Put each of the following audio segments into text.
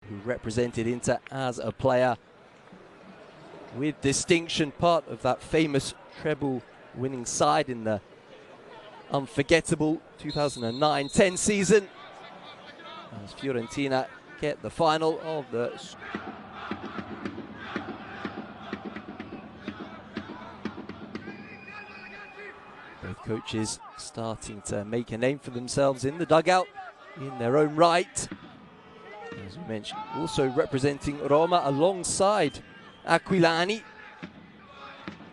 who represented Inter as a player with distinction, part of that famous treble winning side in the unforgettable 2009-10 season, as Fiorentina get the final of the both coaches starting to make a name for themselves in the dugout in their own right. As we mentioned, also representing Roma alongside Aquilani.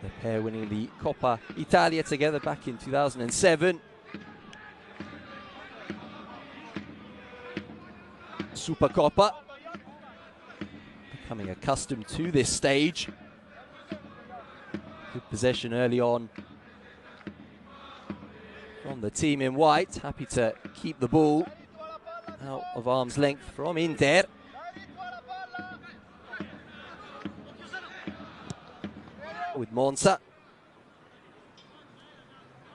The pair winning the Coppa Italia together back in 2007. Supercoppa. Becoming accustomed to this stage. Good possession early on from the team in white. Happy to keep the ball out of arm's length from Inter. With Monza.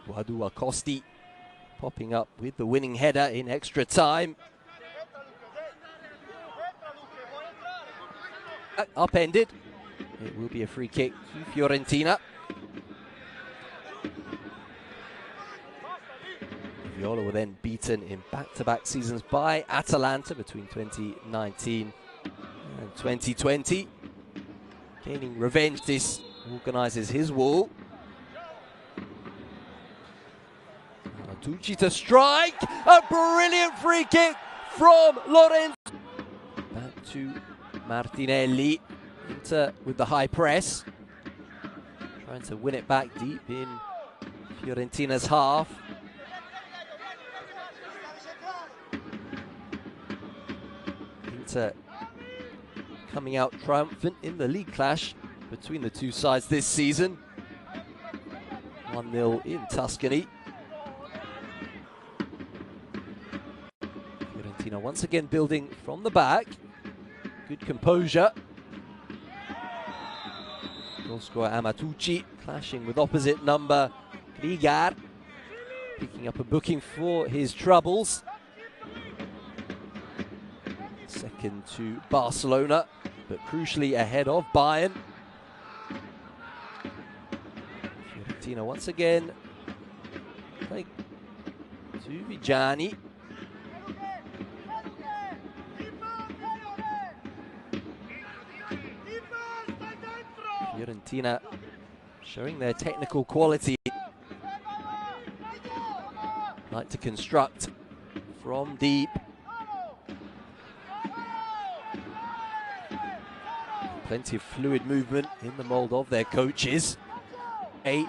Guadu Acosti popping up with the winning header in extra time. Upended. It will be a free kick to Fiorentina. Viola were then beaten in back-to-back seasons by Atalanta between 2019 and 2020. Gaining revenge, this organises his wall. Amatucci to strike! A brilliant free kick from Lorenzo. Back to Martinelli. Inter with the high press. Trying to win it back deep in Fiorentina's half. Inter coming out triumphant in the league clash between the two sides this season. 1-0 in Tuscany. Fiorentina once again building from the back. Good composure. Goal scorer Amatucci clashing with opposite number Girar. Picking up a booking for his troubles. Second to Barcelona, but crucially ahead of Bayern. Fiorentina once again playing to Vigiani. Fiorentina showing their technical quality. Like to construct from deep. Plenty of fluid movement in the mould of their coaches. 8.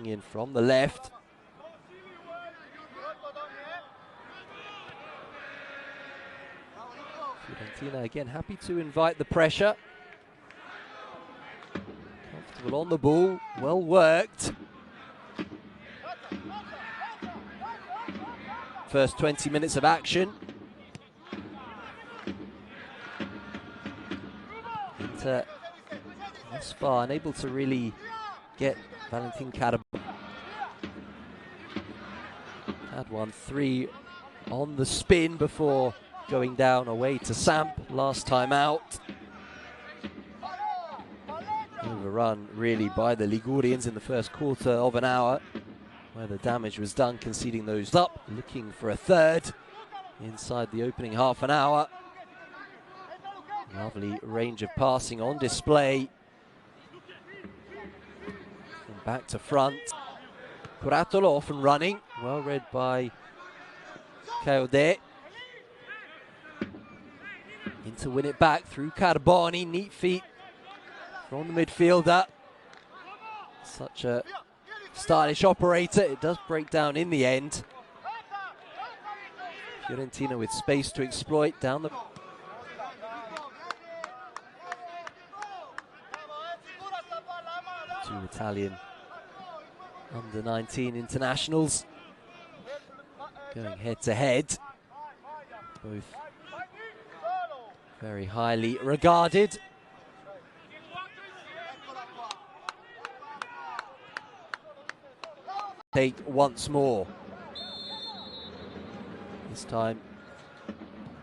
In from the left. Fiorentina again happy to invite the pressure. Comfortable on the ball, well worked. First 20 minutes of action. Inter thus far unable to really get Valentin Carboni. Had 1-3 on the spin before going down away to Samp last time out. Overrun really by the Ligurians in the first quarter of an hour, where the damage was done, conceding those up, looking for a third inside the opening half an hour. Lovely range of passing on display. And back to front. Curatolo off and running, well read by Caudé. In to win it back through Carboni, neat feet from the midfielder. Such a stylish operator, it does break down in the end. Fiorentina with space to exploit down the... Two Italian under-19 internationals going head-to-head. Both very highly regarded. take once more. This time,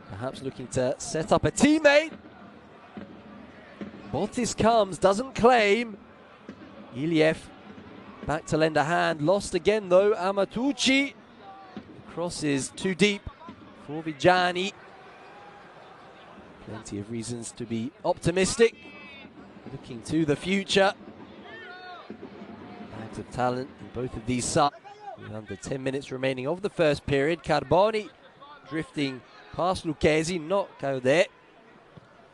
perhaps looking to set up a teammate. Botis comes, doesn't claim. Iliev back to lend a hand, lost again though. Amatucci crosses too deep for Vigiani. Plenty of reasons to be optimistic, looking to the future. Bags of talent in both of these sides. With under 10 minutes remaining of the first period, Carboni drifting past Lucchesi, not Caudet,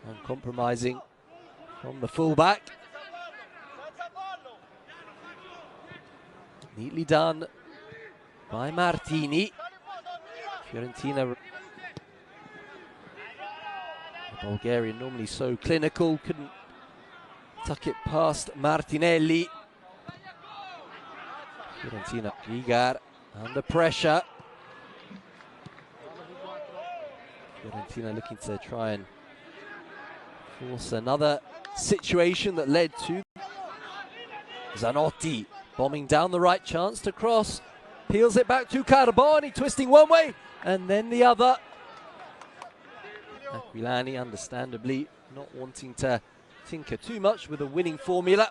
uncompromising from the fullback. Neatly done by Martini. Fiorentina, the Bulgarian normally so clinical, couldn't tuck it past Martinelli. Fiorentina, Gigar under pressure. Fiorentina looking to try and force another situation that led to Zanotti bombing down the right, chance to cross, peels it back to Carboni, twisting one way and then the other. Aquilani understandably not wanting to tinker too much with a winning formula.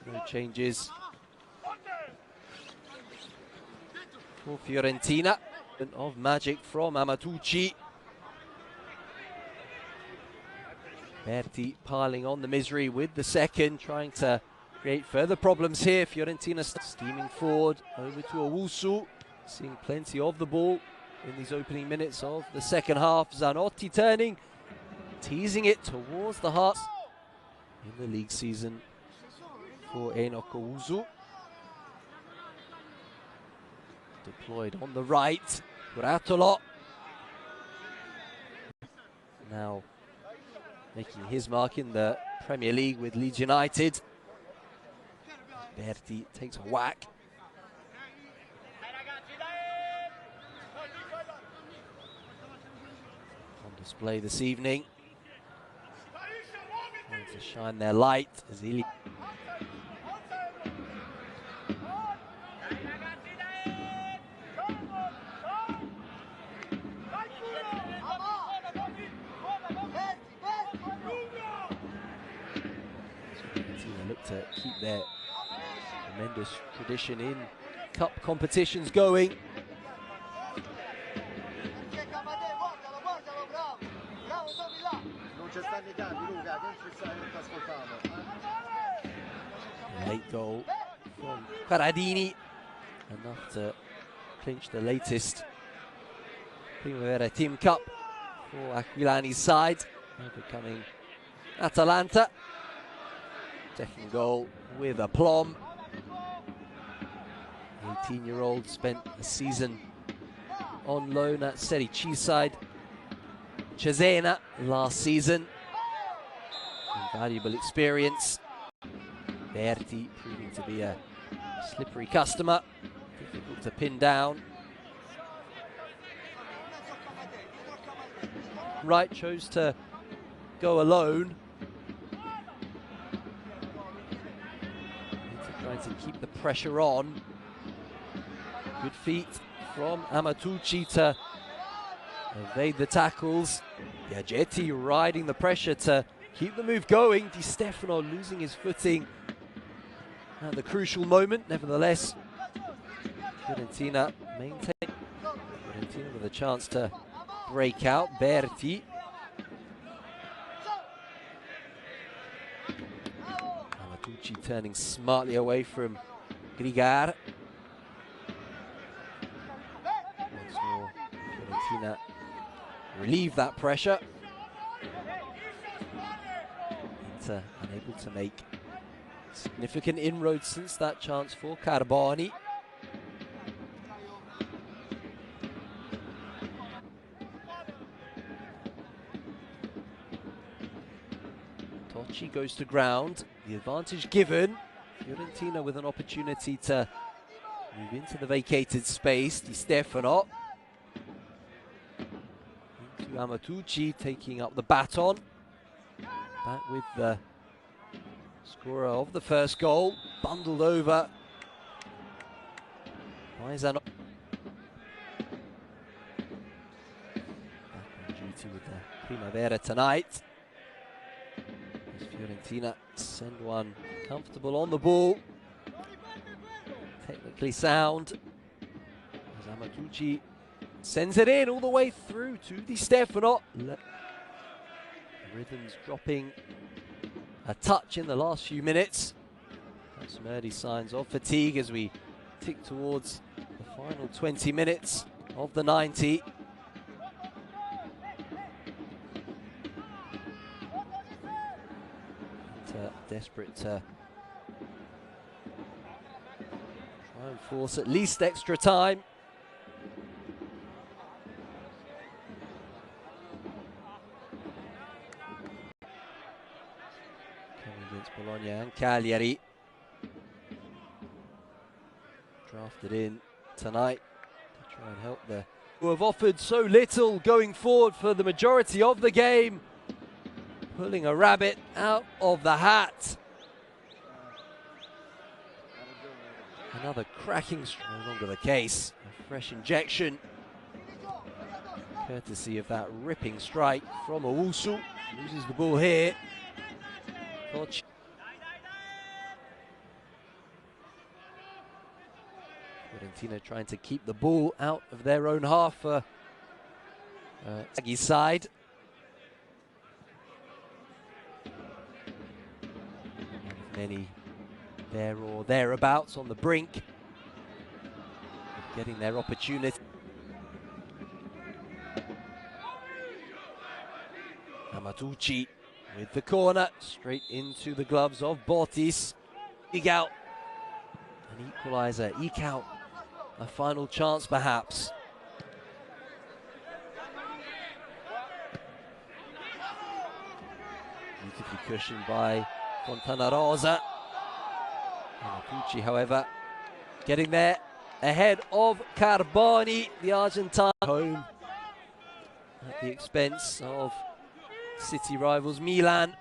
No changes for Fiorentina. Of magic from Amatucci. Berti piling on the misery with the second, trying to create further problems here. Fiorentina steaming forward over to Owusu, seeing plenty of the ball in these opening minutes of the second half. Zanotti turning, teasing it towards the heart in the league season for Enoch Owusu. Deployed on the right, Curatolo now making his mark in the Premier League with Leeds United. Berti takes a whack. On display this evening. Trying to shine their light as Ili. Look to keep their tremendous tradition in cup competitions going. Late goal from Caradini, enough to clinch the latest Primavera Team Cup for Aquilani's side, overcoming Atalanta. Second goal with aplomb. 18-year-old spent a season on loan at Serie C side Cesena last season. Invaluable experience. Berti proving to be a slippery customer, difficult to pin down. Right, chose to go alone. Trying to keep the pressure on. Good feet from Amatucci to evade the tackles. Gadgetti riding the pressure to keep the move going. Di Stefano losing his footing at the crucial moment. Nevertheless, Fiorentina maintain. Fiorentina with a chance to break out. Berti. Amatucci turning smartly away from Girar. Once more, Fiorentina relieve that pressure. Inter unable to make significant inroads since that chance for Carboni. Tocci goes to ground. The advantage given. Fiorentina with an opportunity to move into the vacated space. Di Stefano. Into Amatucci, taking up the baton. Back with the scorer of the first goal. Bundled over Why is that not? Back on duty with the Primavera tonight. As Fiorentina send one comfortable on the ball. Technically sound. As Amatucci sends it in all the way through to Di Stefano. The rhythm's dropping a touch in the last few minutes. Some early signs of fatigue as we tick towards the final 20 minutes of the 90. Desperate to try and force at least extra time. Coming against Bologna and Cagliari. Drafted in tonight to try and help the who have offered so little going forward for the majority of the game. Pulling a rabbit out of the hat. Another cracking strike, no longer the case. A fresh injection. Courtesy of that ripping strike from Owusu. Loses the ball here. Koch. Fiorentina trying to keep the ball out of their own half for Zaghi's side. Many there or thereabouts on the brink of getting their opportunity. Amatucci with the corner, straight into the gloves of Bottis. Eke out, an equaliser, eke out a final chance perhaps. Beautifully cushioned by Fontana Rosa. Amatucci, however, getting there ahead of Carboni, the Argentine, home at the expense of city rivals Milan.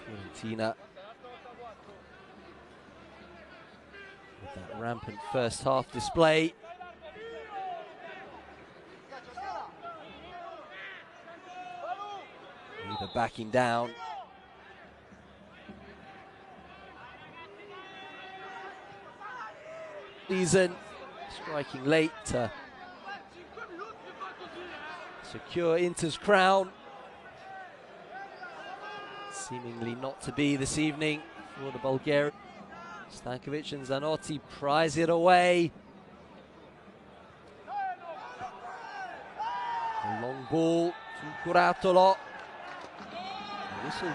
Fiorentina with that rampant first half display. Neither backing down. Season striking late to secure Inter's crown. Seemingly not to be this evening for the Bulgarian. Stankovic and Zanotti prize it away. A long ball to Curatolo. Whistle